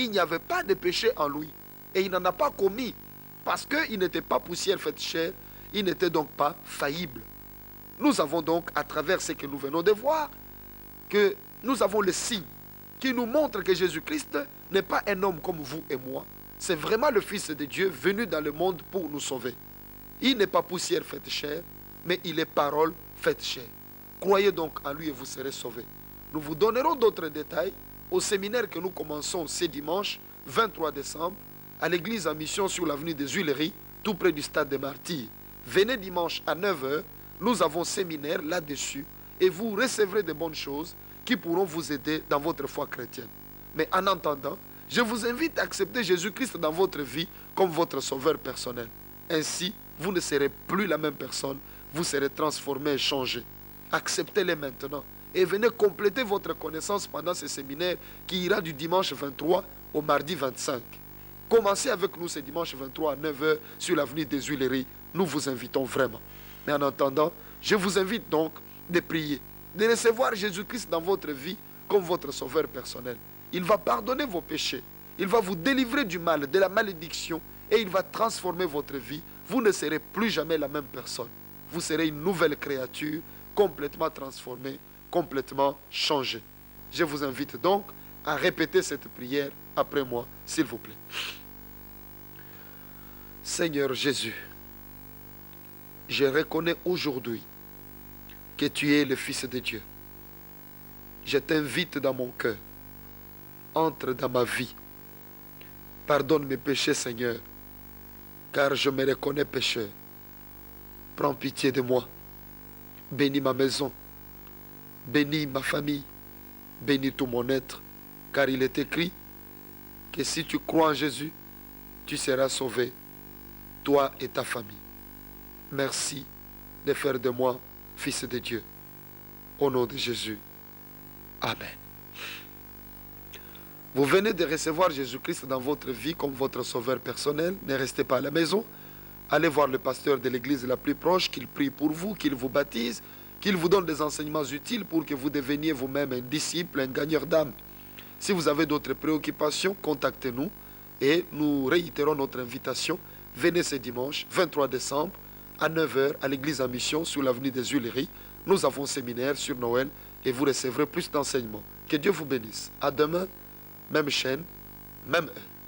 il n'y avait pas de péché en lui. Et il n'en a pas commis. Parce qu'il n'était pas poussière faite chair, il n'était donc pas faillible. Nous avons donc, à travers ce que nous venons de voir, que nous avons le signe qui nous montre que Jésus-Christ n'est pas un homme comme vous et moi. C'est vraiment le Fils de Dieu venu dans le monde pour nous sauver. Il n'est pas poussière faite chair, mais il est parole faite chair. Croyez donc en lui et vous serez sauvés. Nous vous donnerons d'autres détails au séminaire que nous commençons ce dimanche 23 décembre à l'église en mission sur l'avenue des Huileries, tout près du stade des Martyrs. Venez dimanche à 9 h, nous avons séminaire là-dessus et vous recevrez de bonnes choses qui pourront vous aider dans votre foi chrétienne. Mais en attendant, je vous invite à accepter Jésus-Christ dans votre vie comme votre sauveur personnel. Ainsi, vous ne serez plus la même personne, vous serez transformé et changé. Acceptez-le maintenant et venez compléter votre connaissance pendant ce séminaire qui ira du dimanche 23 au mardi 25. Commencez avec nous ce dimanche 23 à 9 h sur l'avenue des Huileries. Nous vous invitons vraiment. Mais en attendant, je vous invite donc de prier, de recevoir Jésus-Christ dans votre vie comme votre sauveur personnel. Il va pardonner vos péchés. Il va vous délivrer du mal, de la malédiction et il va transformer votre vie. Vous ne serez plus jamais la même personne. Vous serez une nouvelle créature complètement transformée, complètement changée. Je vous invite donc à répéter cette prière après moi, s'il vous plaît. Seigneur Jésus, je reconnais aujourd'hui que tu es le Fils de Dieu. Je t'invite dans mon cœur. Entre dans ma vie. Pardonne mes péchés, Seigneur, car je me reconnais pécheur. Prends pitié de moi. Bénis ma maison. Bénis ma famille. Bénis tout mon être, car il est écrit que si tu crois en Jésus, tu seras sauvé, toi et ta famille. Merci de faire de moi Fils de Dieu. Au nom de Jésus. Amen. Vous venez de recevoir Jésus-Christ dans votre vie comme votre sauveur personnel. Ne restez pas à la maison. Allez voir le pasteur de l'église la plus proche, qu'il prie pour vous, qu'il vous baptise, qu'il vous donne des enseignements utiles pour que vous deveniez vous-même un disciple, un gagneur d'âme. Si vous avez d'autres préoccupations, contactez-nous et nous réitérons notre invitation. Venez ce dimanche 23 décembre à 9 h à l'église en mission sur l'avenue des Huileries. Nous avons un séminaire sur Noël et vous recevrez plus d'enseignements. Que Dieu vous bénisse. À demain, même chaîne, même heure.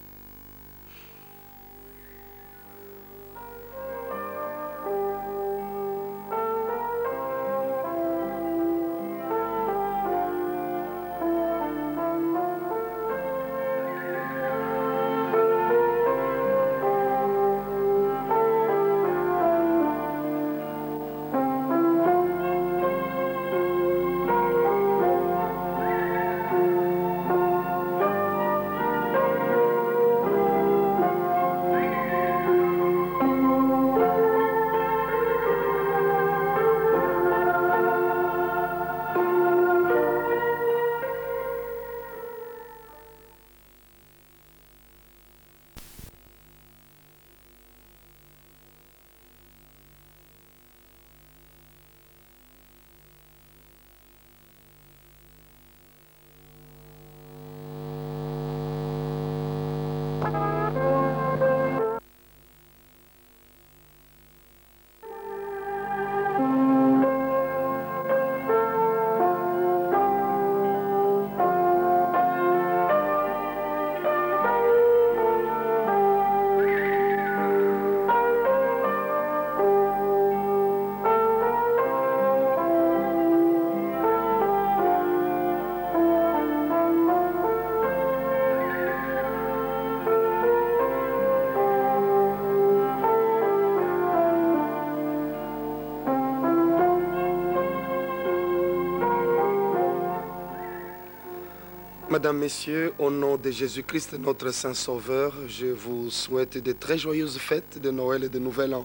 Mesdames, Messieurs, au nom de Jésus-Christ, notre Saint Sauveur, je vous souhaite de très joyeuses fêtes de Noël et de Nouvel An.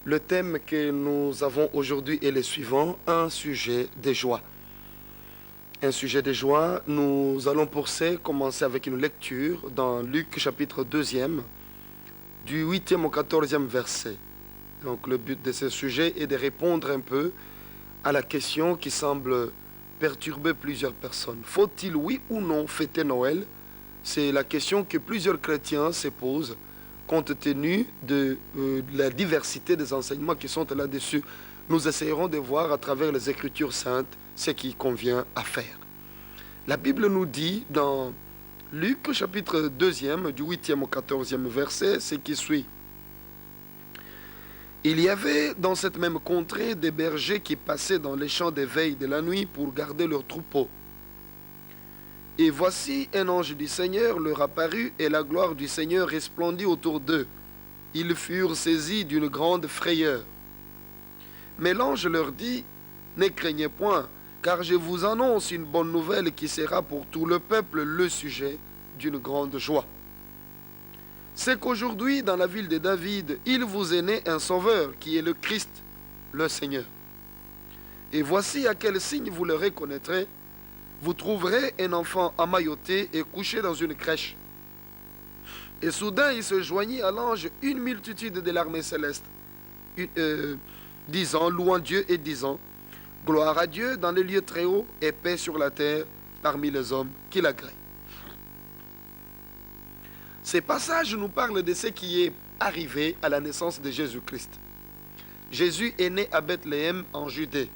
Le thème que nous avons aujourd'hui est le suivant, un sujet de joie. Un sujet de joie, nous allons pour ça commencer avec une lecture dans Luc chapitre 2e, du 8e au 14e verset. Donc le but de ce sujet est de répondre un peu à la question qui semble perturber plusieurs personnes. Faut-il, oui ou non, fêter Noël C'est la question que plusieurs chrétiens se posent compte tenu de la diversité des enseignements qui sont là-dessus. Nous essayerons de voir à travers les Écritures saintes ce qui convient à faire. La Bible nous dit dans Luc chapitre 2, du 8e au 14e verset, ce qui suit. Il y avait dans cette même contrée des bergers qui passaient dans les champs de veille de la nuit pour garder leurs troupeaux. Et voici un ange du Seigneur leur apparut, et la gloire du Seigneur resplendit autour d'eux. Ils furent saisis d'une grande frayeur. Mais l'ange leur dit, ne craignez point, car je vous annonce une bonne nouvelle qui sera pour tout le peuple le sujet d'une grande joie. C'est qu'aujourd'hui, dans la ville de David, il vous est né un sauveur, qui est le Christ, le Seigneur. Et voici à quel signe vous le reconnaîtrez. Vous trouverez un enfant emmailloté et couché dans une crèche. Et soudain, il se joignit à l'ange une multitude de l'armée céleste, disant, louant Dieu et disant, gloire à Dieu dans les lieux très hauts et paix sur la terre parmi les hommes qui l'agréent. Ces passages nous parlent de ce qui est arrivé à la naissance de Jésus-Christ. Jésus est né à Bethléem en Judée.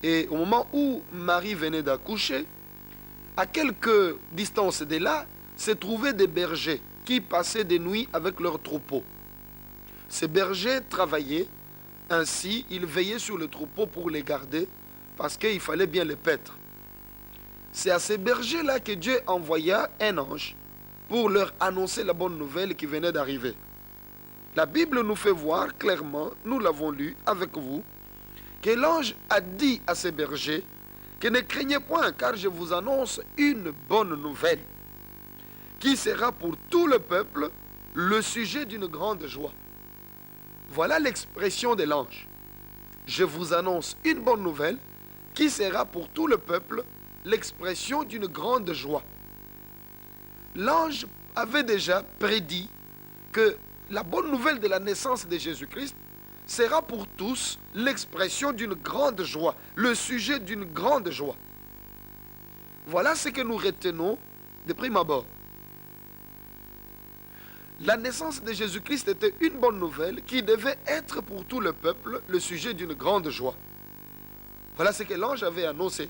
Et au moment où Marie venait d'accoucher, à quelques distances de là, se trouvaient des bergers qui passaient des nuits avec leurs troupeaux. Ces bergers travaillaient, ainsi ils veillaient sur les troupeaux pour les garder, parce qu'il fallait bien les paître. C'est à ces bergers-là que Dieu envoya un ange pour leur annoncer la bonne nouvelle qui venait d'arriver. La Bible nous fait voir clairement, nous l'avons lu avec vous, que l'ange a dit à ces bergers que ne craignez point, car je vous annonce une bonne nouvelle qui sera pour tout le peuple le sujet d'une grande joie. Voilà l'expression de l'ange. Je vous annonce une bonne nouvelle qui sera pour tout le peuple l'expression d'une grande joie. L'ange avait déjà prédit que la bonne nouvelle de la naissance de Jésus-Christ sera pour tous l'expression d'une grande joie, le sujet d'une grande joie. Voilà ce que nous retenons de prime abord. La naissance de Jésus-Christ était une bonne nouvelle qui devait être pour tout le peuple le sujet d'une grande joie. Voilà ce que l'ange avait annoncé.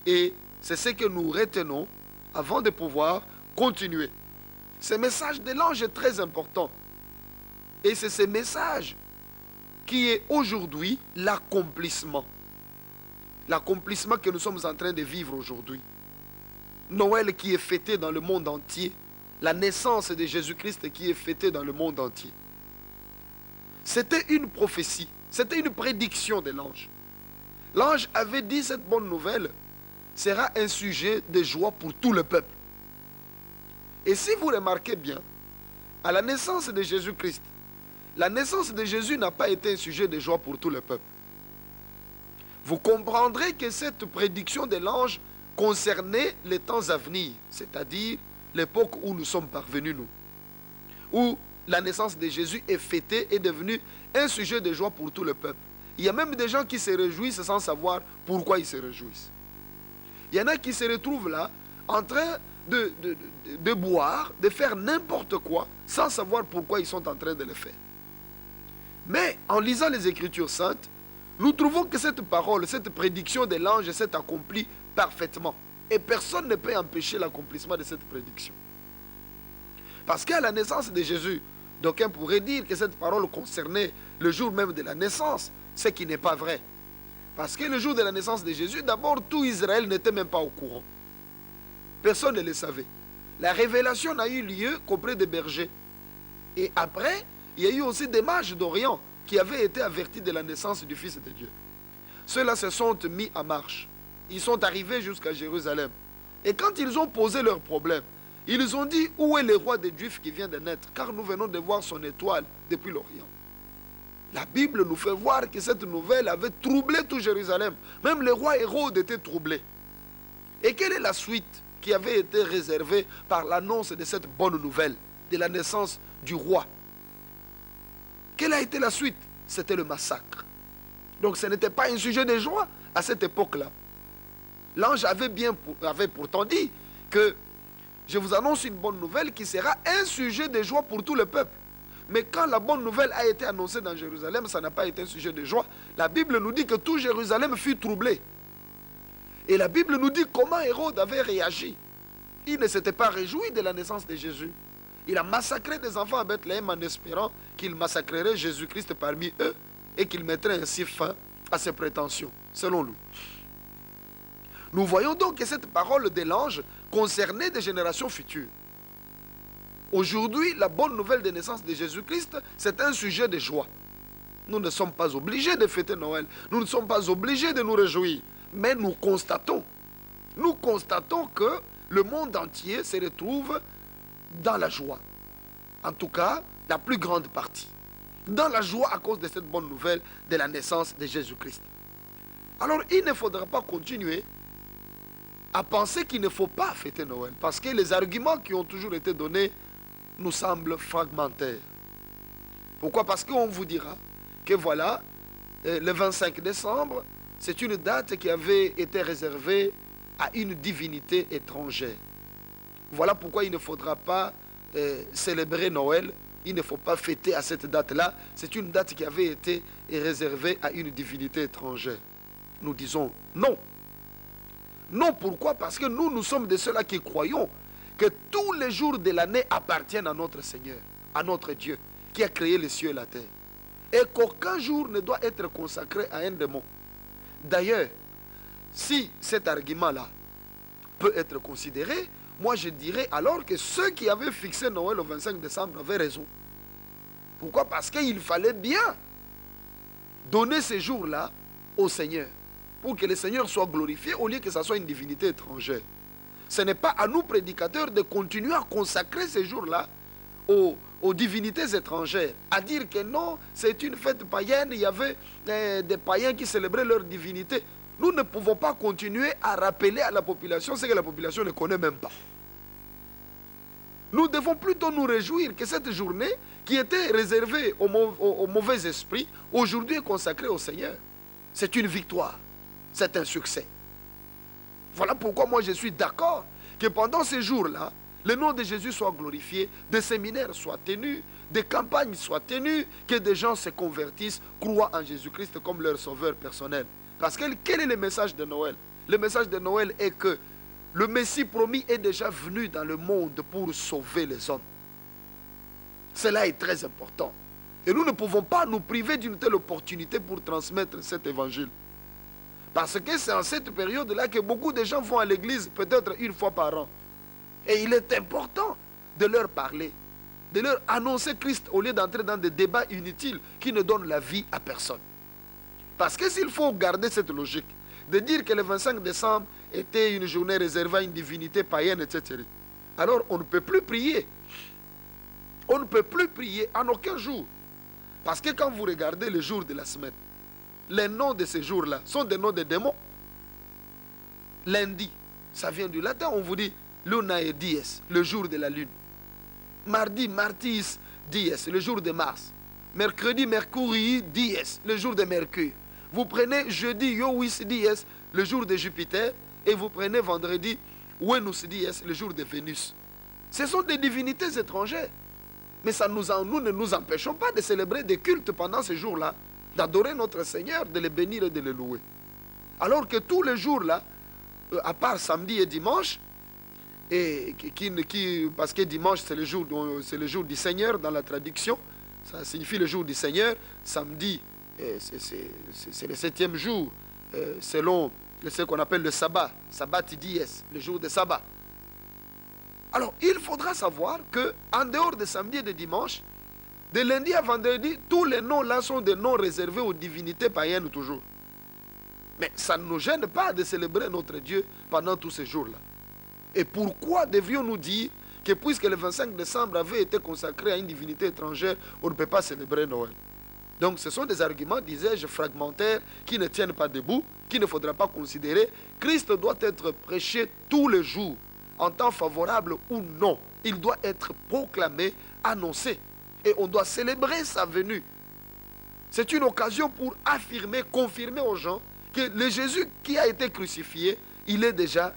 Et c'est ce que nous retenons avant de pouvoir continuer. Ce message de l'ange est très important. Et c'est ce message qui est aujourd'hui l'accomplissement. L'accomplissement que nous sommes en train de vivre aujourd'hui. Noël qui est fêté dans le monde entier. La naissance de Jésus-Christ qui est fêtée dans le monde entier. C'était une prophétie. C'était une prédiction de l'ange. L'ange avait dit cette bonne nouvelle sera un sujet de joie pour tout le peuple. Et si vous remarquez bien, à la naissance de Jésus-Christ, la naissance de Jésus n'a pas été un sujet de joie pour tout le peuple. Vous comprendrez que cette prédiction de l'ange concernait les temps à venir, c'est-à-dire l'époque où nous sommes parvenus, nous. Où la naissance de Jésus est fêtée, est devenue un sujet de joie pour tout le peuple. Il y a même des gens qui se réjouissent sans savoir pourquoi ils se réjouissent. Il y en a qui se retrouvent là, en train de boire, de faire n'importe quoi, sans savoir pourquoi ils sont en train de le faire. Mais en lisant les Écritures saintes, nous trouvons que cette parole, cette prédiction de l'ange s'est accomplie parfaitement. Et personne ne peut empêcher l'accomplissement de cette prédiction. Parce qu'à la naissance de Jésus, d'aucuns pourraient dire que cette parole concernait le jour même de la naissance, ce qui n'est pas vrai. Parce que le jour de la naissance de Jésus, d'abord, tout Israël n'était même pas au courant. Personne ne le savait. La révélation n'a eu lieu qu'auprès des bergers. Et après, il y a eu aussi des mages d'Orient qui avaient été avertis de la naissance du Fils de Dieu. Ceux-là se sont mis en marche. Ils sont arrivés jusqu'à Jérusalem. Et quand ils ont posé leurs problèmes, ils ont dit, où est le roi des Juifs qui vient de naître? Car nous venons de voir son étoile depuis l'Orient. La Bible nous fait voir que cette nouvelle avait troublé tout Jérusalem. Même le roi Hérode était troublé. Et quelle est la suite qui avait été réservée par l'annonce de cette bonne nouvelle, de la naissance du roi? Quelle a été la suite? C'était le massacre. Donc ce n'était pas un sujet de joie à cette époque-là. L'ange avait pourtant dit que je vous annonce une bonne nouvelle qui sera un sujet de joie pour tout le peuple. Mais quand la bonne nouvelle a été annoncée dans Jérusalem, ça n'a pas été un sujet de joie. La Bible nous dit que tout Jérusalem fut troublé. Et la Bible nous dit comment Hérode avait réagi. Il ne s'était pas réjoui de la naissance de Jésus. Il a massacré des enfants à Bethléem en espérant qu'il massacrerait Jésus-Christ parmi eux et qu'il mettrait ainsi fin à ses prétentions, selon lui. Nous voyons donc que cette parole de l'ange concernait des générations futures. Aujourd'hui, la bonne nouvelle de naissance de Jésus-Christ, c'est un sujet de joie. Nous ne sommes pas obligés de fêter Noël. Nous ne sommes pas obligés de nous réjouir. Mais nous constatons que le monde entier se retrouve dans la joie. En tout cas, la plus grande partie. Dans la joie à cause de cette bonne nouvelle de la naissance de Jésus-Christ. Alors, il ne faudra pas continuer à penser qu'il ne faut pas fêter Noël. Parce que les arguments qui ont toujours été donnés nous semblent fragmentaires. Pourquoi? Parce qu'on vous dira que voilà, le 25 décembre, c'est une date qui avait été réservée à une divinité étrangère. Voilà pourquoi il ne faudra pas célébrer Noël. Il ne faut pas fêter à cette date-là. C'est une date qui avait été réservée à une divinité étrangère. Nous disons non. Non, pourquoi? Parce que nous sommes de ceux-là qui croyons que tous les jours de l'année appartiennent à notre Seigneur, à notre Dieu, qui a créé les cieux et la terre. Et qu'aucun jour ne doit être consacré à un démon. D'ailleurs, si cet argument-là peut être considéré, moi je dirais alors que ceux qui avaient fixé Noël le 25 décembre avaient raison. Pourquoi? Parce qu'il fallait bien donner ces jours-là au Seigneur, pour que le Seigneur soit glorifié au lieu que ce soit une divinité étrangère. Ce n'est pas à nous, prédicateurs, de continuer à consacrer ces jours-là aux divinités étrangères, à dire que non, c'est une fête païenne, il y avait des païens qui célébraient leur divinité. Nous ne pouvons pas continuer à rappeler à la population ce que la population ne connaît même pas. Nous devons plutôt nous réjouir que cette journée, qui était réservée aux mauvais esprits, aujourd'hui est consacrée au Seigneur. C'est une victoire, c'est un succès. Voilà pourquoi moi je suis d'accord que pendant ces jours-là, le nom de Jésus soit glorifié, des séminaires soient tenus, des campagnes soient tenues, que des gens se convertissent, croient en Jésus-Christ comme leur sauveur personnel. Parce que quel est le message de Noël? Le message de Noël est que le Messie promis est déjà venu dans le monde pour sauver les hommes. Cela est très important. Et nous ne pouvons pas nous priver d'une telle opportunité pour transmettre cet évangile. Parce que c'est en cette période-là que beaucoup de gens vont à l'église, peut-être une fois par an. Et il est important de leur parler, de leur annoncer Christ au lieu d'entrer dans des débats inutiles qui ne donnent la vie à personne. Parce que s'il faut garder cette logique, de dire que le 25 décembre était une journée réservée à une divinité païenne, etc., alors on ne peut plus prier. On ne peut plus prier en aucun jour. Parce que quand vous regardez les jours de la semaine, les noms de ces jours-là sont des noms de démons. Lundi, ça vient du latin, on vous dit Lunae dies, le jour de la lune. Mardi, Martis dies, le jour de Mars. Mercredi, Mercurii dies, le jour de Mercure. Vous prenez jeudi, Iovis dies, le jour de Jupiter. Et vous prenez vendredi, Venus dies, le jour de Vénus. Ce sont des divinités étrangères. Mais nous ne nous empêchons pas de célébrer des cultes pendant ces jours-là, d'adorer notre Seigneur, de le bénir et de le louer. Alors que tous les jours-là, à part samedi et dimanche, parce que dimanche c'est le jour du Seigneur dans la traduction, ça signifie le jour du Seigneur. Samedi, c'est le 7e jour, selon ce qu'on appelle le sabbat, sabbat dies, le jour de sabbat. Alors, il faudra savoir qu'en dehors de samedi et de dimanche, de lundi à vendredi, tous les noms là sont des noms réservés aux divinités païennes toujours. Mais ça ne nous gêne pas de célébrer notre Dieu pendant tous ces jours-là. Et pourquoi devrions-nous dire que puisque le 25 décembre avait été consacré à une divinité étrangère, on ne peut pas célébrer Noël? Donc ce sont des arguments, disais-je, fragmentaires, qui ne tiennent pas debout, qu'il ne faudra pas considérer. Christ doit être prêché tous les jours, en temps favorable ou non. Il doit être proclamé, annoncé. Et on doit célébrer sa venue. C'est une occasion pour affirmer, confirmer aux gens que le Jésus qui a été crucifié, il est déjà,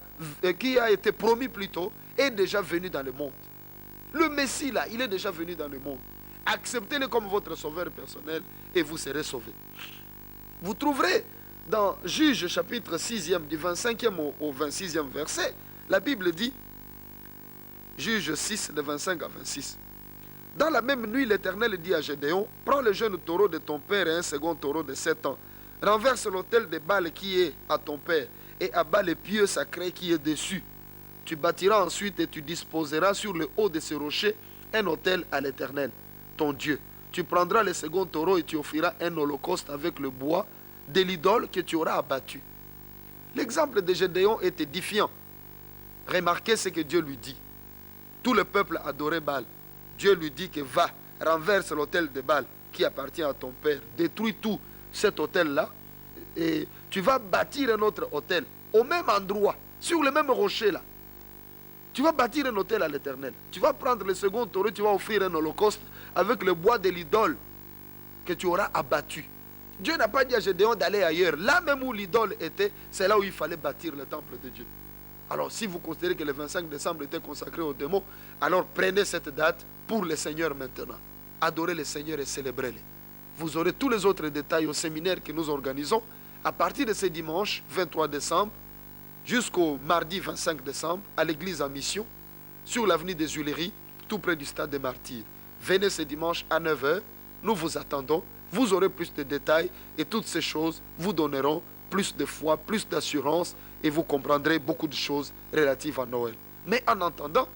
qui a été promis plutôt, est déjà venu dans le monde. Le Messie là, il est déjà venu dans le monde. Acceptez-le comme votre sauveur personnel et vous serez sauvés. Vous trouverez dans Juge chapitre 6e du 25e au 26e verset, la Bible dit, Juge 6 de 25 à 26. Dans la même nuit, l'Éternel dit à Gédéon, prends le jeune taureau de ton père et un second taureau de 7 ans. Renverse l'autel de Baal qui est à ton père et abat le pieu sacré qui est dessus. Tu bâtiras ensuite et tu disposeras sur le haut de ce rocher un autel à l'Éternel, ton Dieu. Tu prendras le second taureau et tu offriras un holocauste avec le bois de l'idole que tu auras abattu. L'exemple de Gédéon est édifiant. Remarquez ce que Dieu lui dit. Tout le peuple adorait Baal. Dieu lui dit que va, renverse l'autel de Baal qui appartient à ton père. Détruis tout cet autel-là et tu vas bâtir un autre autel au même endroit, sur le même rocher-là. Tu vas bâtir un autel à l'Éternel. Tu vas prendre le second taureau, tu vas offrir un holocauste avec le bois de l'idole que tu auras abattu. Dieu n'a pas dit à Gédéon d'aller ailleurs. Là même où l'idole était, c'est là où il fallait bâtir le temple de Dieu. Alors si vous considérez que le 25 décembre était consacré aux démons, alors prenez cette date pour le Seigneur maintenant. Adorez le Seigneur et célébrez-le. Vous aurez tous les autres détails au séminaire que nous organisons à partir de ce dimanche 23 décembre jusqu'au mardi 25 décembre à l'église en mission sur l'avenue des Huileries, tout près du stade des Martyrs. Venez ce dimanche à 9 h, nous vous attendons, vous aurez plus de détails et toutes ces choses vous donneront plus de foi, plus d'assurance et vous comprendrez beaucoup de choses relatives à Noël. Mais en attendant,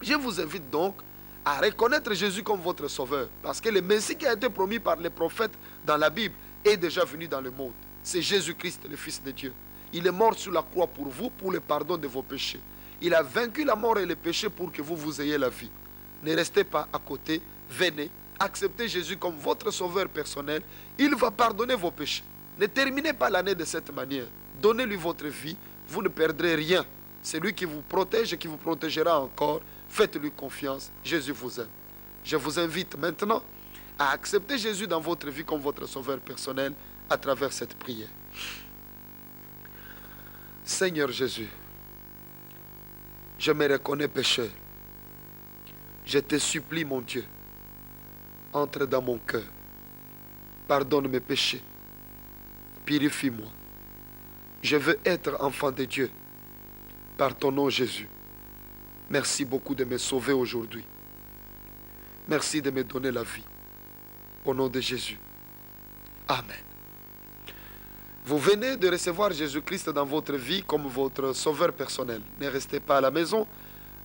je vous invite donc à reconnaître Jésus comme votre sauveur parce que le Messie qui a été promis par les prophètes dans la Bible est déjà venu dans le monde. C'est Jésus-Christ, le Fils de Dieu. Il est mort sur la croix pour vous, pour le pardon de vos péchés. Il a vaincu la mort et le péché pour que vous ayez la vie. Ne restez pas à côté, venez, acceptez Jésus comme votre sauveur personnel. Il va pardonner vos péchés. Ne terminez pas l'année de cette manière. Donnez-lui votre vie, vous ne perdrez rien. C'est lui qui vous protège et qui vous protégera encore. Faites-lui confiance, Jésus vous aime. Je vous invite maintenant à accepter Jésus dans votre vie comme votre sauveur personnel à travers cette prière. Seigneur Jésus, je me reconnais pécheur. Je te supplie, mon Dieu, entre dans mon cœur. Pardonne mes péchés. Purifie-moi. Je veux être enfant de Dieu. Par ton nom, Jésus. Merci beaucoup de me sauver aujourd'hui. Merci de me donner la vie. Au nom de Jésus. Amen. Vous venez de recevoir Jésus-Christ dans votre vie comme votre sauveur personnel. Ne restez pas à la maison.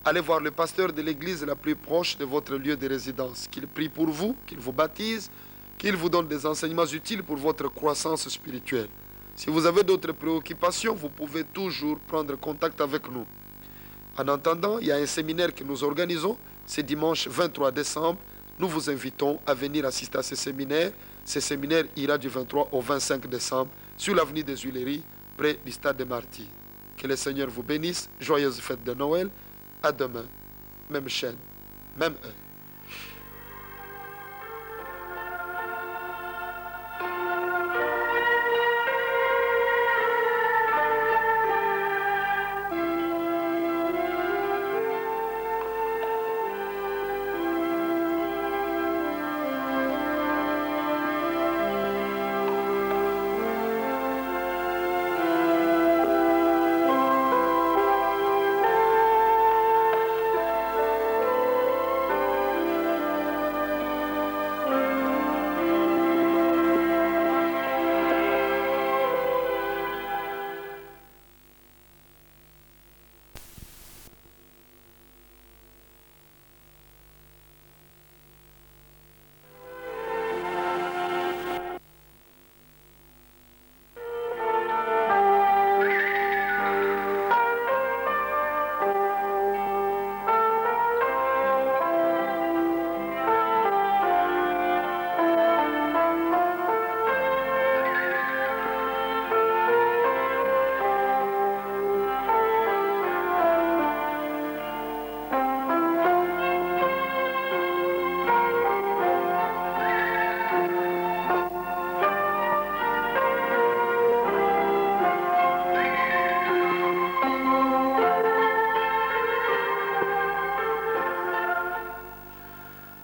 Allez voir le pasteur de l'église la plus proche de votre lieu de résidence. Qu'il prie pour vous, qu'il vous baptise, qu'il vous donne des enseignements utiles pour votre croissance spirituelle. Si vous avez d'autres préoccupations, vous pouvez toujours prendre contact avec nous. En attendant, il y a un séminaire que nous organisons. C'est dimanche 23 décembre. Nous vous invitons à venir assister à ce séminaire. Ce séminaire ira du 23 au 25 décembre sur l'avenue des Huileries, près du stade des Martyrs. Que le Seigneur vous bénisse. Joyeuse fête de Noël. À demain. Même chaîne, même heure.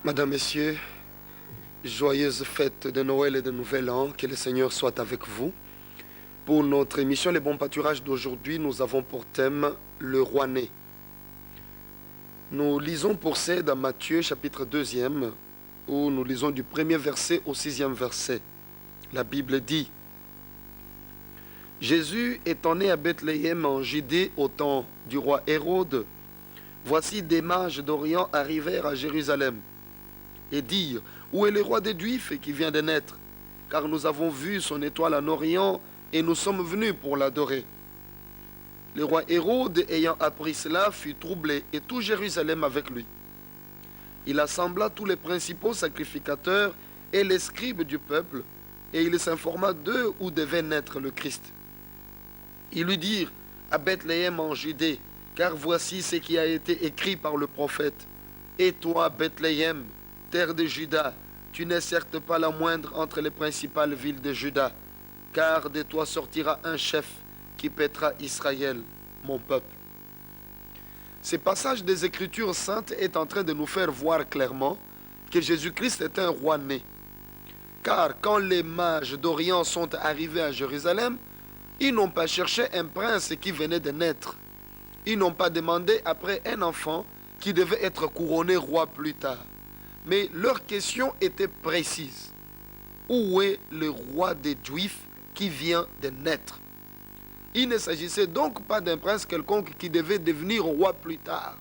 Madame, Messieurs, joyeuse fête de Noël et de Nouvel An, que le Seigneur soit avec vous. Pour notre émission Les Bons Pâturages d'aujourd'hui, nous avons pour thème le roi né. Nous lisons pour ça dans Matthieu chapitre 2, où nous lisons du 1er verset au 6e verset. La Bible dit: Jésus étant né à Bethléem en Judée au temps du roi Hérode, voici des mages d'Orient arrivèrent à Jérusalem et dirent: Où est le roi des Juifs qui vient de naître? Car nous avons vu son étoile en Orient et nous sommes venus pour l'adorer. Le roi Hérode, ayant appris cela, fut troublé et tout Jérusalem avec lui. Il assembla tous les principaux sacrificateurs et les scribes du peuple, et il s'informa d'eux où devait naître le Christ. Ils lui dirent: À Bethléem en Judée, car voici ce qui a été écrit par le prophète. Et toi, Bethléem, terre de Juda, tu n'es certes pas la moindre entre les principales villes de Juda, car de toi sortira un chef qui paîtra Israël, mon peuple. Ce passage des Écritures saintes est en train de nous faire voir clairement que Jésus-Christ est un roi né. Car quand les mages d'Orient sont arrivés à Jérusalem, ils n'ont pas cherché un prince qui venait de naître. Ils n'ont pas demandé après un enfant qui devait être couronné roi plus tard. Mais leur question était précise. Où est le roi des Juifs qui vient de naître? Il ne s'agissait donc pas d'un prince quelconque qui devait devenir roi plus tard.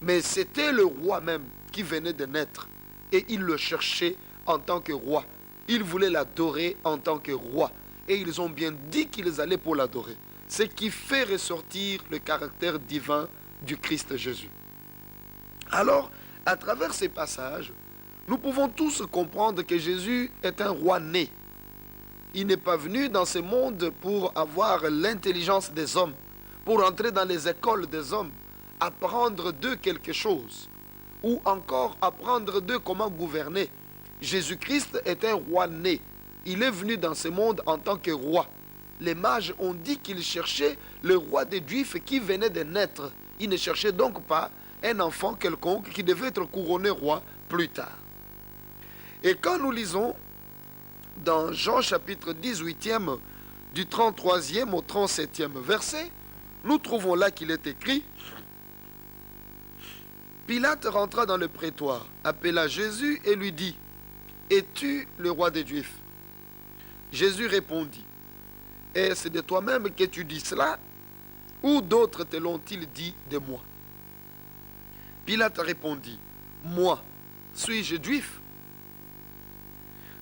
Mais c'était le roi même qui venait de naître. Et ils le cherchaient en tant que roi. Ils voulaient l'adorer en tant que roi. Et ils ont bien dit qu'ils allaient pour l'adorer. Ce qui fait ressortir le caractère divin du Christ Jésus. Alors, à travers ces passages, nous pouvons tous comprendre que Jésus est un roi né. Il n'est pas venu dans ce monde pour avoir l'intelligence des hommes, pour entrer dans les écoles des hommes, apprendre d'eux quelque chose, ou encore apprendre d'eux comment gouverner. Jésus-Christ est un roi né. Il est venu dans ce monde en tant que roi. Les mages ont dit qu'ils cherchaient le roi des Juifs qui venait de naître. Ils ne cherchaient donc pas un enfant quelconque qui devait être couronné roi plus tard. Et quand nous lisons dans Jean chapitre 18e, du 33e au 37e verset, nous trouvons là qu'il est écrit: Pilate rentra dans le prétoire, appela Jésus et lui dit: Es-tu le roi des Juifs? Jésus répondit: Est-ce de toi-même que tu dis cela, ou d'autres te l'ont-ils dit de moi? Pilate répondit: Moi, suis-je juif?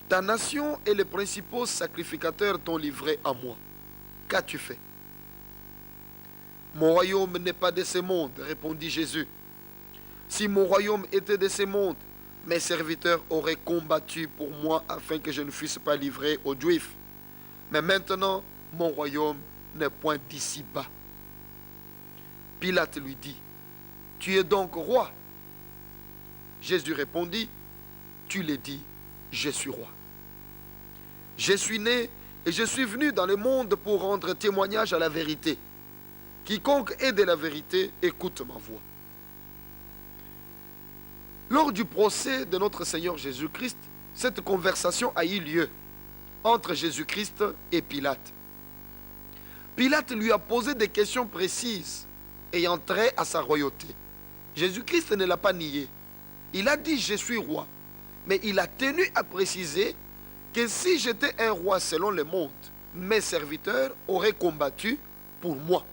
Ta nation et les principaux sacrificateurs t'ont livré à moi. Qu'as-tu fait? Mon royaume n'est pas de ce monde, répondit Jésus. Si mon royaume était de ce monde, mes serviteurs auraient combattu pour moi afin que je ne fusse pas livré aux Juifs. Mais maintenant, mon royaume n'est point d'ici-bas. Pilate lui dit: Tu es donc roi? Jésus répondit: Tu l'as dit, je suis roi. Je suis né et je suis venu dans le monde pour rendre témoignage à la vérité. Quiconque est de la vérité, écoute ma voix. Lors du procès de notre Seigneur Jésus-Christ, cette conversation a eu lieu entre Jésus-Christ et Pilate. Pilate lui a posé des questions précises ayant trait à sa royauté. Jésus-Christ ne l'a pas nié. Il a dit: je suis roi. Mais il a tenu à préciser que si j'étais un roi selon le monde, mes serviteurs auraient combattu pour moi.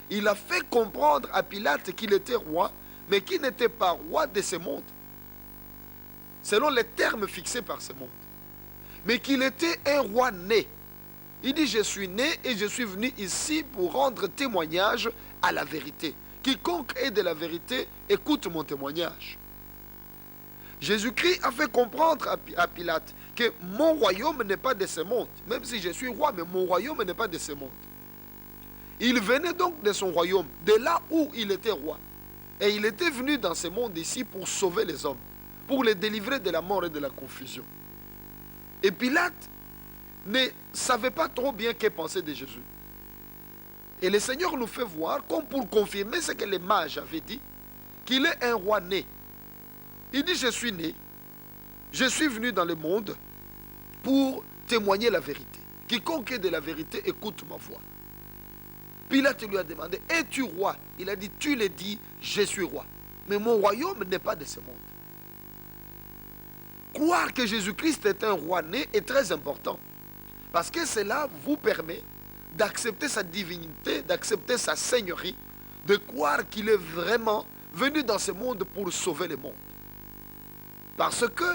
Il a fait comprendre à Pilate qu'il était roi, mais qu'il n'était pas roi de ce monde, selon les termes fixés par ce monde, mais qu'il était un roi né. Il dit: je suis né et je suis venu ici pour rendre témoignage à la vérité. Quiconque est de la vérité, écoute mon témoignage. Jésus-Christ a fait comprendre à Pilate que mon royaume n'est pas de ce monde. Même si je suis roi, mais mon royaume n'est pas de ce monde. Il venait donc de son royaume, de là où il était roi. Et il était venu dans ce monde ici pour sauver les hommes, pour les délivrer de la mort et de la confusion. Et Pilate ne savait pas trop bien que penser de Jésus. Et le Seigneur nous fait voir, comme pour confirmer ce que les mages avaient dit, qu'il est un roi né. Il dit, je suis né, je suis venu dans le monde pour témoigner la vérité. Quiconque est de la vérité, écoute ma voix. Pilate lui a demandé, es-tu roi? Il a dit, tu le dis, je suis roi. Mais mon royaume n'est pas de ce monde. Croire que Jésus-Christ est un roi né est très important. Parce que cela vous permet d'accepter sa divinité, d'accepter sa seigneurie, de croire qu'il est vraiment venu dans ce monde pour sauver le monde. Parce que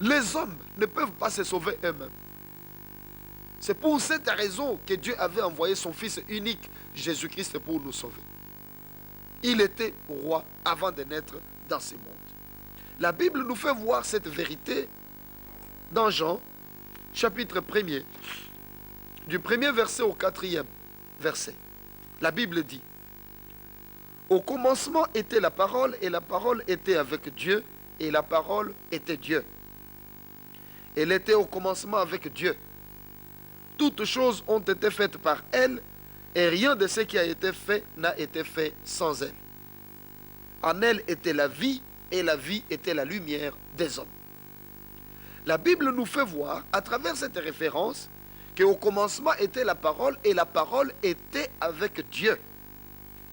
les hommes ne peuvent pas se sauver eux-mêmes. C'est pour cette raison que Dieu avait envoyé son Fils unique, Jésus-Christ, pour nous sauver. Il était roi avant de naître dans ce monde. La Bible nous fait voir cette vérité dans Jean, chapitre 1er, du 1er verset au 4e verset. La Bible dit, au commencement était la parole, et la parole était avec Dieu, et la parole était Dieu. Elle était au commencement avec Dieu. Toutes choses ont été faites par elle, et rien de ce qui a été fait n'a été fait sans elle. En elle était la vie, et la vie était la lumière des hommes. La Bible nous fait voir, à travers cette référence, qu'au commencement était la parole, et la parole était avec Dieu.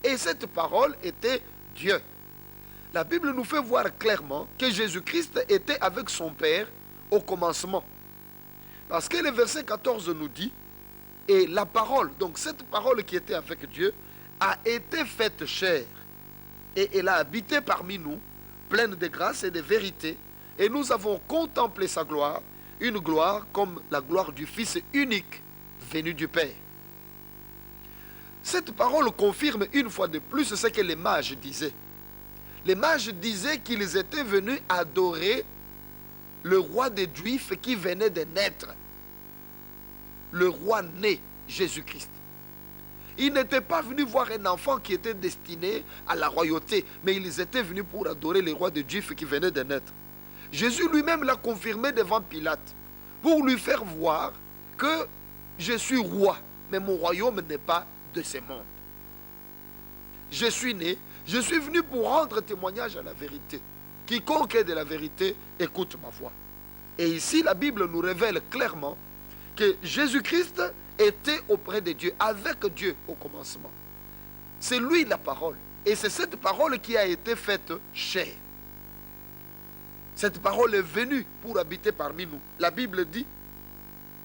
Et cette parole était Dieu. La Bible nous fait voir clairement que Jésus-Christ était avec son Père au commencement. Parce que le verset 14 nous dit, et la parole, donc cette parole qui était avec Dieu, a été faite chair. Et elle a habité parmi nous, pleine de grâce et de vérité. Et nous avons contemplé sa gloire, une gloire comme la gloire du Fils unique venu du Père. Cette parole confirme une fois de plus ce que les mages disaient. Les mages disaient qu'ils étaient venus adorer le roi des Juifs qui venait de naître. Le roi né, Jésus-Christ. Ils n'étaient pas venus voir un enfant qui était destiné à la royauté, mais ils étaient venus pour adorer le roi des Juifs qui venait de naître. Jésus lui-même l'a confirmé devant Pilate, pour lui faire voir que je suis roi, mais mon royaume n'est pas de ce monde. Je suis né, je suis venu pour rendre témoignage à la vérité. Quiconque est de la vérité, écoute ma voix. Et ici, la Bible nous révèle clairement que Jésus-Christ était auprès de Dieu, avec Dieu au commencement. C'est lui la parole. Et c'est cette parole qui a été faite chair. Cette parole est venue pour habiter parmi nous. La Bible dit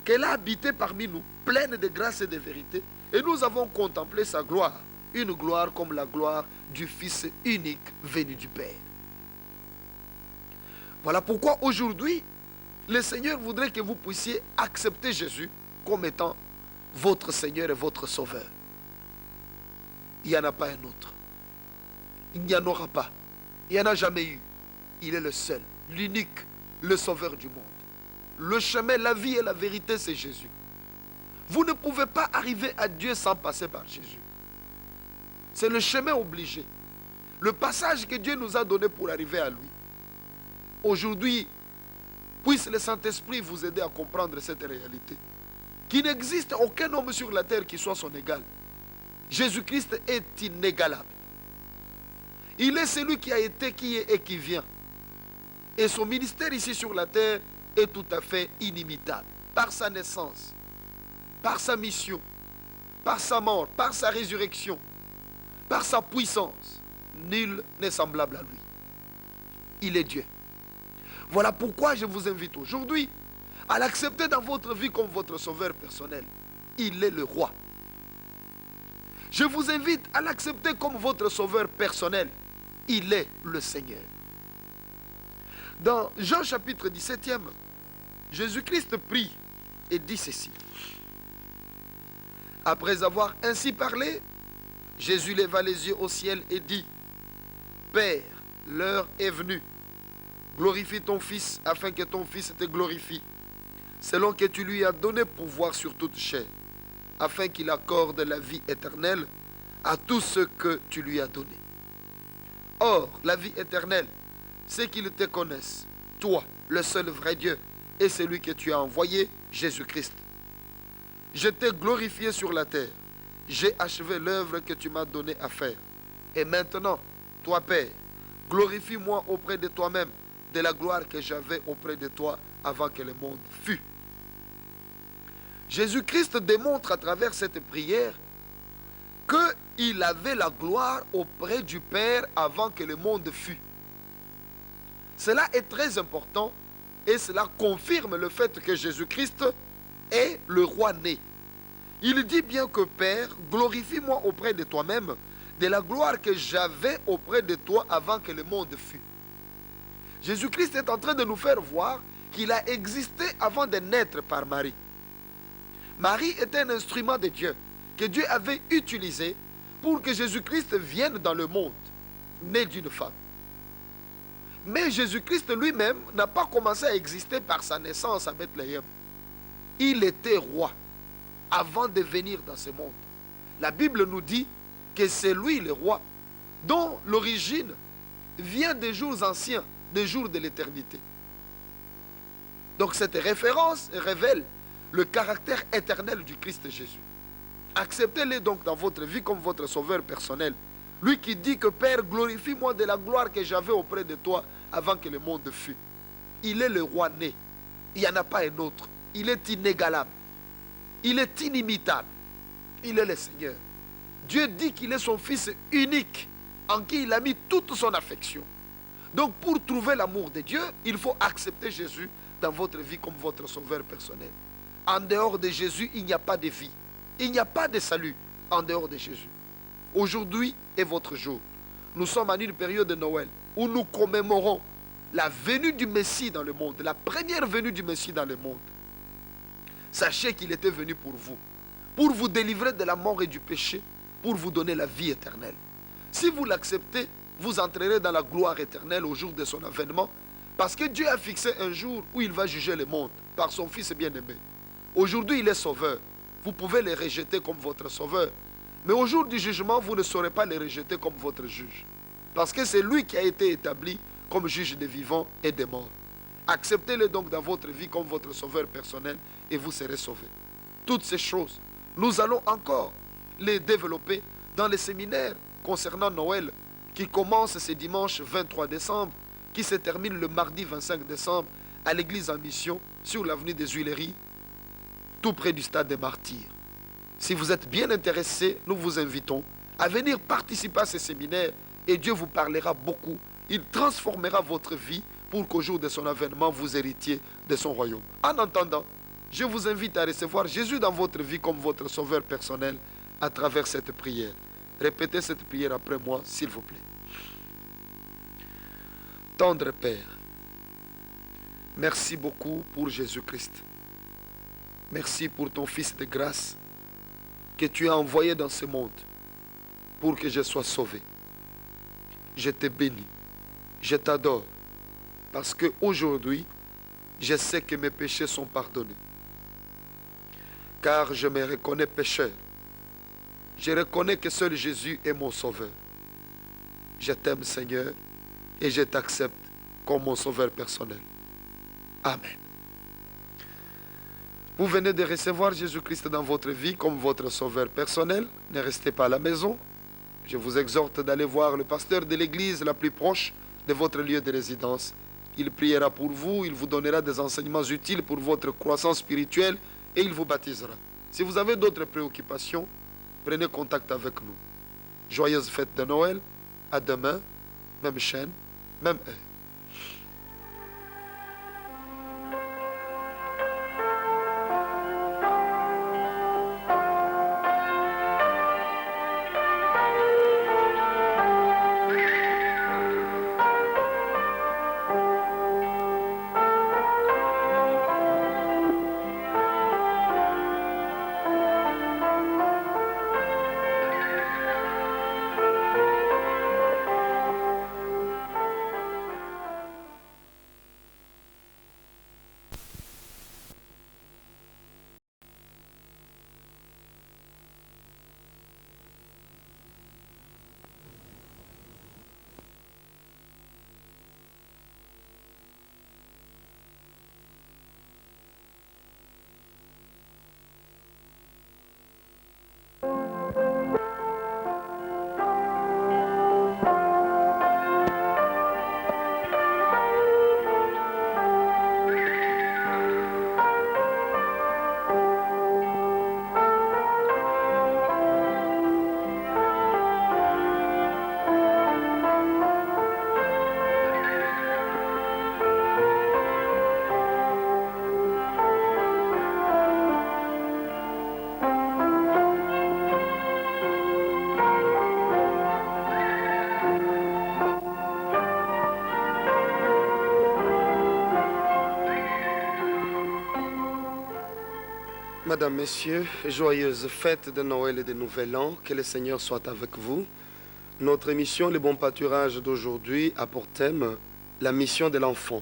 qu'elle a habité parmi nous, pleine de grâce et de vérité. Et nous avons contemplé sa gloire. Une gloire comme la gloire du Fils unique venu du Père. Voilà pourquoi aujourd'hui, le Seigneur voudrait que vous puissiez accepter Jésus comme étant votre Seigneur et votre Sauveur. Il n'y en a pas un autre. Il n'y en aura pas. Il n'y en a jamais eu. Il est le seul, l'unique, le Sauveur du monde. Le chemin, la vie et la vérité, c'est Jésus. Vous ne pouvez pas arriver à Dieu sans passer par Jésus. C'est le chemin obligé. Le passage que Dieu nous a donné pour arriver à lui. Aujourd'hui, puisse le Saint-Esprit vous aider à comprendre cette réalité. Qu'il n'existe aucun homme sur la terre qui soit son égal. Jésus-Christ est inégalable. Il est celui qui a été, qui est et qui vient. Et son ministère ici sur la terre est tout à fait inimitable. Par sa naissance, par sa mission, par sa mort, par sa résurrection, par sa puissance, nul n'est semblable à lui. Il est Dieu. Voilà pourquoi je vous invite aujourd'hui à l'accepter dans votre vie comme votre sauveur personnel. Il est le roi. Je vous invite à l'accepter comme votre sauveur personnel. Il est le Seigneur. Dans Jean chapitre 17, Jésus-Christ prie et dit ceci. Après avoir ainsi parlé, Jésus leva les yeux au ciel et dit, Père, l'heure est venue. Glorifie ton Fils, afin que ton Fils te glorifie, selon que tu lui as donné pouvoir sur toute chair, afin qu'il accorde la vie éternelle à tous ceux que tu lui as donnés. Or, la vie éternelle, c'est qu'ils te connaissent, toi, le seul vrai Dieu, et celui que tu as envoyé, Jésus-Christ. Je t'ai glorifié sur la terre, j'ai achevé l'œuvre que tu m'as donnée à faire. Et maintenant, toi, Père, glorifie-moi auprès de toi-même, de la gloire que j'avais auprès de toi avant que le monde fût. Jésus-Christ démontre à travers cette prière qu'il avait la gloire auprès du Père avant que le monde fût. Cela est très important et cela confirme le fait que Jésus-Christ est le roi né. Il dit bien que Père, glorifie-moi auprès de toi-même de la gloire que j'avais auprès de toi avant que le monde fût. Jésus-Christ est en train de nous faire voir qu'il a existé avant de naître par Marie. Marie était un instrument de Dieu que Dieu avait utilisé pour que Jésus-Christ vienne dans le monde, né d'une femme. Mais Jésus-Christ lui-même n'a pas commencé à exister par sa naissance à Bethléem. Il était roi avant de venir dans ce monde. La Bible nous dit que c'est lui le roi dont l'origine vient des jours anciens, des jours de l'éternité. Donc cette référence révèle le caractère éternel du Christ Jésus. Acceptez-le donc dans votre vie comme votre sauveur personnel. Lui qui dit que Père, glorifie-moi de la gloire que j'avais auprès de toi avant que le monde fût. Il est le roi né. Il n'y en a pas un autre. Il est inégalable. Il est inimitable. Il est le Seigneur. Dieu dit qu'il est son Fils unique en qui il a mis toute son affection. Donc pour trouver l'amour de Dieu, il faut accepter Jésus dans votre vie comme votre sauveur personnel. En dehors de Jésus, il n'y a pas de vie. Il n'y a pas de salut en dehors de Jésus. Aujourd'hui est votre jour. Nous sommes en une période de Noël où nous commémorons la venue du Messie dans le monde, la première venue du Messie dans le monde. Sachez qu'il était venu pour vous délivrer de la mort et du péché, pour vous donner la vie éternelle. Si vous l'acceptez, vous entrerez dans la gloire éternelle au jour de son avènement, parce que Dieu a fixé un jour où il va juger le monde par son Fils bien-aimé. Aujourd'hui, il est sauveur. Vous pouvez le rejeter comme votre sauveur. Mais au jour du jugement, vous ne saurez pas le rejeter comme votre juge. Parce que c'est lui qui a été établi comme juge des vivants et des morts. Acceptez-le donc dans votre vie comme votre sauveur personnel et vous serez sauvés. Toutes ces choses, nous allons encore les développer dans les séminaires concernant Noël qui commence ce dimanche 23 décembre, qui se termine le mardi 25 décembre à l'église en mission sur l'avenue des Huileries, tout près du stade des Martyrs. Si vous êtes bien intéressé, nous vous invitons à venir participer à ces séminaires et Dieu vous parlera beaucoup. Il transformera votre vie pour qu'au jour de son avènement, vous héritiez de son royaume. En attendant, je vous invite à recevoir Jésus dans votre vie comme votre sauveur personnel à travers cette prière. Répétez cette prière après moi, s'il vous plaît. Tendre Père, merci beaucoup pour Jésus-Christ. Merci pour ton Fils de grâce que tu as envoyé dans ce monde pour que je sois sauvé. Je te bénis, je t'adore, parce qu'aujourd'hui, je sais que mes péchés sont pardonnés. Car je me reconnais pécheur. Je reconnais que seul Jésus est mon sauveur. Je t'aime, Seigneur, et je t'accepte comme mon sauveur personnel. Amen. Vous venez de recevoir Jésus-Christ dans votre vie comme votre sauveur personnel. Ne restez pas à la maison. Je vous exhorte d'aller voir le pasteur de l'église la plus proche de votre lieu de résidence. Il priera pour vous, il vous donnera des enseignements utiles pour votre croissance spirituelle et il vous baptisera. Si vous avez d'autres préoccupations, prenez contact avec nous. Joyeuse fête de Noël. À demain, même chaîne, même heure. Madame, Messieurs, joyeuse fête de Noël et de Nouvel An. Que le Seigneur soit avec vous. Notre émission, Le Bon Pâturage d'aujourd'hui, a pour thème la mission de l'enfant.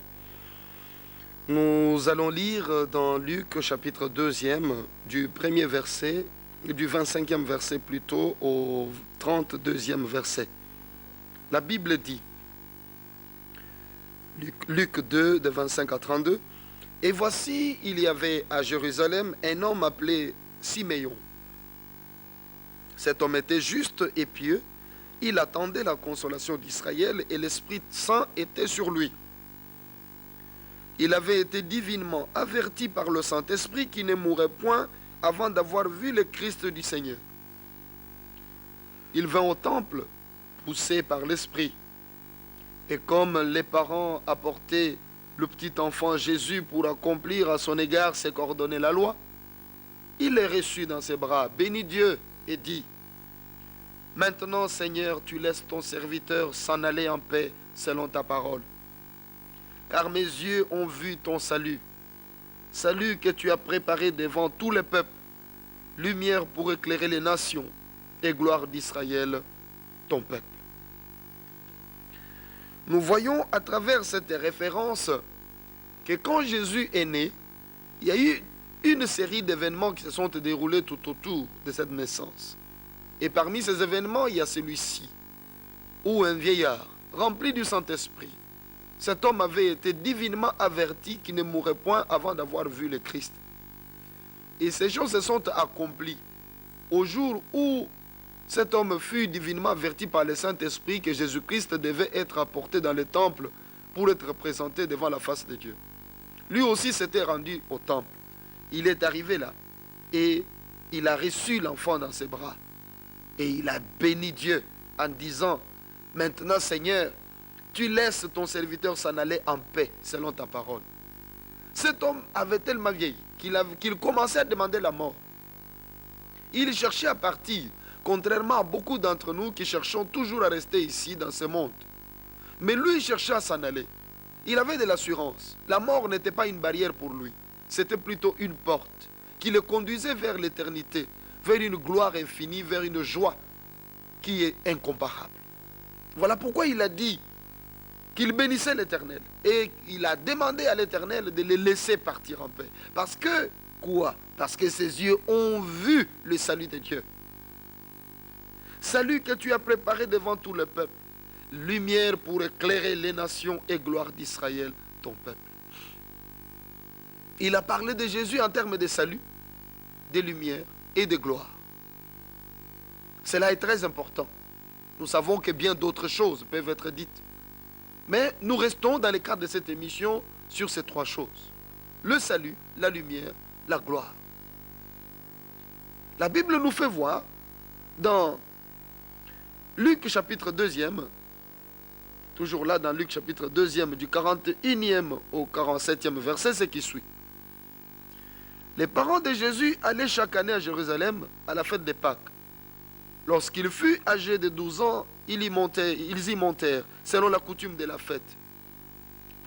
Nous allons lire dans Luc au chapitre 2, du premier verset, du 25e verset plutôt, au 32e verset. La Bible dit, Luc 2, de 25 à 32, « Et voici, il y avait à Jérusalem un homme appelé Siméon. Cet homme était juste et pieux. Il attendait la consolation d'Israël et l'Esprit Saint était sur lui. Il avait été divinement averti par le Saint-Esprit qu'il ne mourrait point avant d'avoir vu le Christ du Seigneur. Il vint au temple, poussé par l'Esprit. Et comme les parents apportaient le petit enfant Jésus pour accomplir à son égard ce qu'ordonnait la loi, il les reçut dans ses bras, bénit Dieu et dit, « Maintenant, Seigneur, tu laisses ton serviteur s'en aller en paix selon ta parole. Car mes yeux ont vu ton salut, salut que tu as préparé devant tous les peuples, lumière pour éclairer les nations et gloire d'Israël, ton peuple. » Nous voyons à travers cette référence que quand Jésus est né, il y a eu une série d'événements qui se sont déroulés tout autour de cette naissance. Et parmi ces événements, il y a celui-ci, où un vieillard, rempli du Saint-Esprit, cet homme avait été divinement averti qu'il ne mourrait point avant d'avoir vu le Christ. Et ces choses se sont accomplies au jour où cet homme fut divinement averti par le Saint-Esprit que Jésus-Christ devait être apporté dans le temple pour être présenté devant la face de Dieu. Lui aussi s'était rendu au temple. Il est arrivé là et il a reçu l'enfant dans ses bras. Et il a béni Dieu en disant, « Maintenant Seigneur, tu laisses ton serviteur s'en aller en paix selon ta parole. » Cet homme avait tellement vieilli qu'il commençait à demander la mort. Il cherchait à partir, contrairement à beaucoup d'entre nous qui cherchons toujours à rester ici dans ce monde. Mais lui, il cherchait à s'en aller. Il avait de l'assurance. La mort n'était pas une barrière pour lui. C'était plutôt une porte qui le conduisait vers l'éternité, vers une gloire infinie, vers une joie qui est incomparable. Voilà pourquoi il a dit qu'il bénissait l'Éternel. Et il a demandé à l'Éternel de le laisser partir en paix. Parce que, quoi? Parce que ses yeux ont vu le salut de Dieu. Salut que tu as préparé devant tout le peuple. Lumière pour éclairer les nations et gloire d'Israël, ton peuple. Il a parlé de Jésus en termes de salut, de lumière et de gloire. Cela est très important. Nous savons que bien d'autres choses peuvent être dites. Mais nous restons dans le cadre de cette émission sur ces trois choses. Le salut, la lumière, la gloire. La Bible nous fait voir dans Luc chapitre 2, toujours là dans Luc chapitre 2, du 41e au 47e verset, ce qui suit. Les parents de Jésus allaient chaque année à Jérusalem à la fête des Pâques. Lorsqu'il fut âgé de 12 ans, ils y montèrent, selon la coutume de la fête.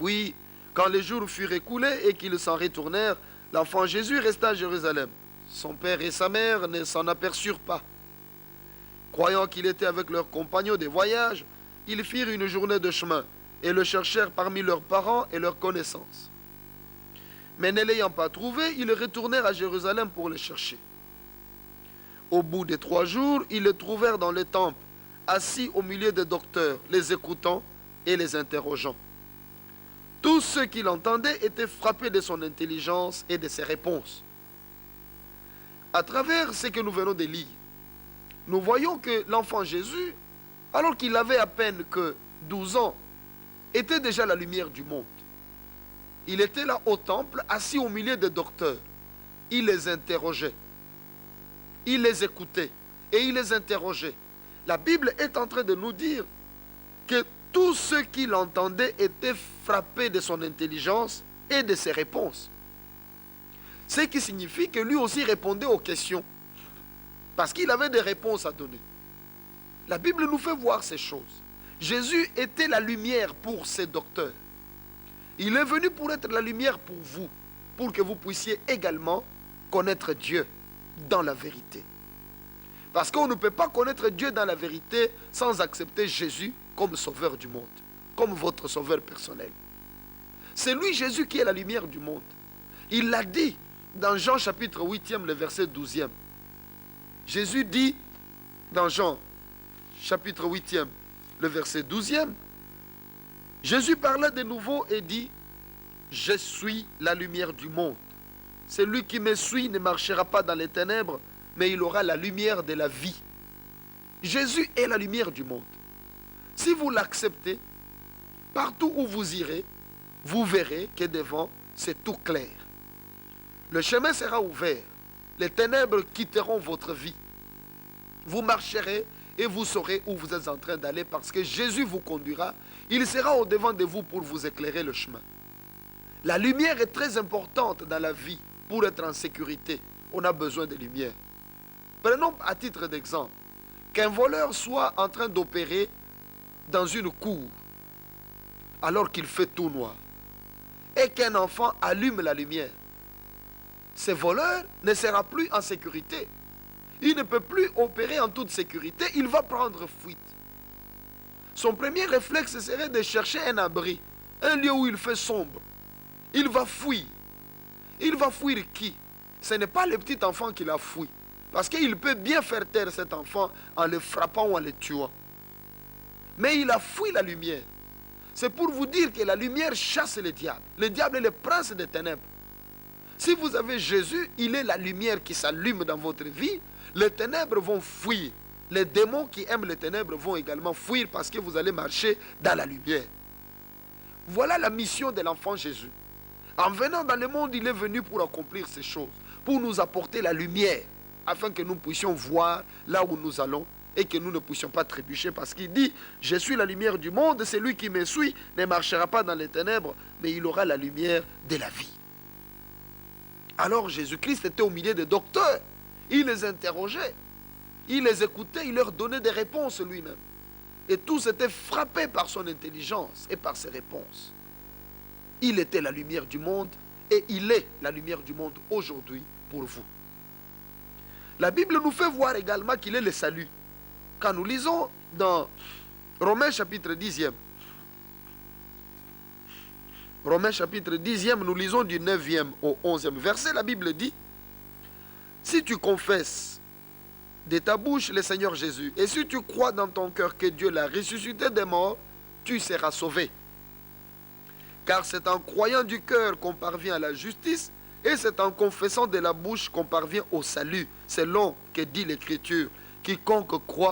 Puis, quand les jours furent écoulés et qu'ils s'en retournèrent, l'enfant Jésus resta à Jérusalem. Son père et sa mère ne s'en aperçurent pas. Croyant qu'il était avec leurs compagnons de voyage, ils firent une journée de chemin et le cherchèrent parmi leurs parents et leurs connaissances. Mais ne l'ayant pas trouvé, ils retournèrent à Jérusalem pour le chercher. Au bout de 3 jours, ils le trouvèrent dans le temple, assis au milieu des docteurs, les écoutant et les interrogeant. Tous ceux qui l'entendaient étaient frappés de son intelligence et de ses réponses. À travers ce que nous venons de lire, nous voyons que l'enfant Jésus, alors qu'il avait à peine que 12 ans, était déjà la lumière du monde. Il était là au temple, assis au milieu des docteurs. Il les interrogeait. Il les écoutait et il les interrogeait. La Bible est en train de nous dire que tous ceux qui l'entendaient étaient frappés de son intelligence et de ses réponses. Ce qui signifie que lui aussi répondait aux questions. Parce qu'il avait des réponses à donner. La Bible nous fait voir ces choses. Jésus était la lumière pour ces docteurs. Il est venu pour être la lumière pour vous, pour que vous puissiez également connaître Dieu dans la vérité. Parce qu'on ne peut pas connaître Dieu dans la vérité sans accepter Jésus comme sauveur du monde, comme votre sauveur personnel. C'est lui, Jésus, qui est la lumière du monde. Il l'a dit dans Jean chapitre 8e, le verset 12e. Jésus dit dans Jean chapitre 8e, le verset 12e, Jésus parlait de nouveau et dit, je suis la lumière du monde. Celui qui me suit ne marchera pas dans les ténèbres, mais il aura la lumière de la vie. Jésus est la lumière du monde. Si vous l'acceptez, partout où vous irez, vous verrez que devant, c'est tout clair. Le chemin sera ouvert. Les ténèbres quitteront votre vie. Vous marcherez et vous saurez où vous êtes en train d'aller parce que Jésus vous conduira. Il sera au-devant de vous pour vous éclairer le chemin. La lumière est très importante dans la vie pour être en sécurité. On a besoin de lumière. Prenons à titre d'exemple qu'un voleur soit en train d'opérer dans une cour alors qu'il fait tout noir et qu'un enfant allume la lumière. Ce voleur ne sera plus en sécurité. Il ne peut plus opérer en toute sécurité. Il va prendre fuite. Son premier réflexe serait de chercher un abri, un lieu où il fait sombre. Il va fuir. Il va fuir qui? Ce n'est pas le petit enfant qui l'a fui. Parce qu'il peut bien faire taire cet enfant en le frappant ou en le tuant. Mais il a fui la lumière. C'est pour vous dire que la lumière chasse le diable. Le diable est le prince des ténèbres. Si vous avez Jésus, il est la lumière qui s'allume dans votre vie. Les ténèbres vont fuir. Les démons qui aiment les ténèbres vont également fuir parce que vous allez marcher dans la lumière. Voilà la mission de l'enfant Jésus. En venant dans le monde, il est venu pour accomplir ces choses, pour nous apporter la lumière, afin que nous puissions voir là où nous allons et que nous ne puissions pas trébucher, parce qu'il dit, je suis la lumière du monde, celui qui me suit ne marchera pas dans les ténèbres, mais il aura la lumière de la vie. Alors Jésus-Christ était au milieu des docteurs, il les interrogeait, il les écoutait, il leur donnait des réponses lui-même. Et tous étaient frappés par son intelligence et par ses réponses. Il était la lumière du monde et il est la lumière du monde aujourd'hui pour vous. La Bible nous fait voir également qu'il est le salut. Quand nous lisons dans Romains chapitre 10e, Romains chapitre 10e, nous lisons du 9e au 11e verset, la Bible dit, si tu confesses de ta bouche le Seigneur Jésus, et si tu crois dans ton cœur que Dieu l'a ressuscité des morts, tu seras sauvé. Car c'est en croyant du cœur qu'on parvient à la justice, et c'est en confessant de la bouche qu'on parvient au salut, selon que dit l'Écriture. Quiconque croit